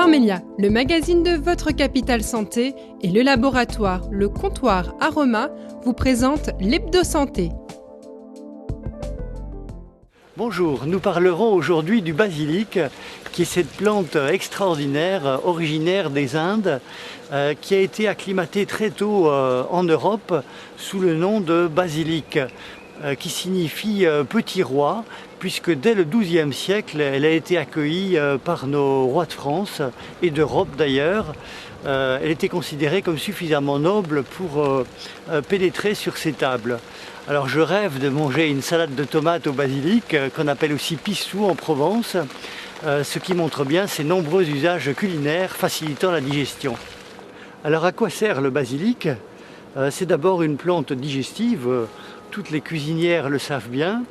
Pharmelia, le magazine de votre Capital Santé et le laboratoire, le comptoir Aroma vous présente l'Hebdo-Santé. Bonjour, nous parlerons aujourd'hui du basilic, qui est cette plante extraordinaire, originaire des Indes, qui a été acclimatée très tôt en Europe sous le nom de basilic, qui signifie petit roi, puisque dès le XIIe siècle, elle a été accueillie par nos rois de France et d'Europe d'ailleurs. Elle était considérée comme suffisamment noble pour pénétrer sur ces tables. Alors je rêve de manger une salade de tomates au basilic, qu'on appelle aussi pissou en Provence, ce qui montre bien ses nombreux usages culinaires facilitant la digestion. Alors à quoi sert le basilic ? C'est d'abord une plante digestive, toutes les cuisinières le savent bien.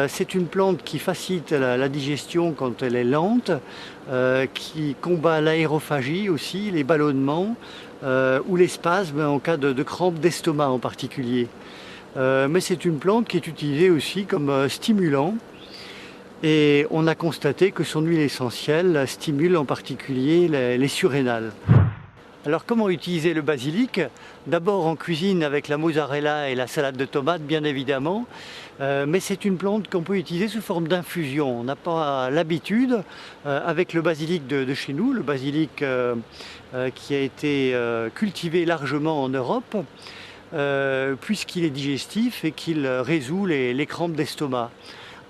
C'est une plante qui facilite la digestion quand elle est lente, qui combat l'aérophagie aussi, les ballonnements ou les spasmes en cas de crampes d'estomac en particulier. Mais c'est une plante qui est utilisée aussi comme stimulant et on a constaté que son huile essentielle stimule en particulier les surrénales. Alors comment utiliser le basilic ? D'abord en cuisine avec la mozzarella et la salade de tomates bien évidemment, mais c'est une plante qu'on peut utiliser sous forme d'infusion. On n'a pas l'habitude avec le basilic de chez nous, le basilic qui a été cultivé largement en Europe, puisqu'il est digestif et qu'il résout les crampes d'estomac.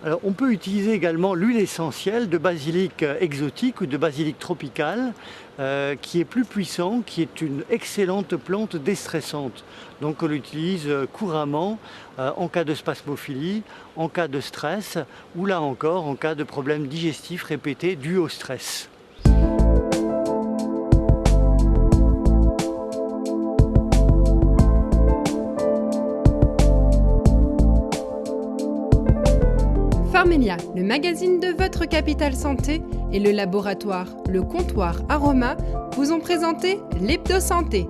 Alors, on peut utiliser également l'huile essentielle de basilic exotique ou de basilic tropical qui est plus puissant, qui est une excellente plante déstressante. Donc on l'utilise couramment en cas de spasmophilie, en cas de stress ou là encore en cas de problèmes digestifs répétés dus au stress. Pharmelia, le magazine de votre Capital Santé et le laboratoire, le comptoir Aroma vous ont présenté l'Hebdo-Santé.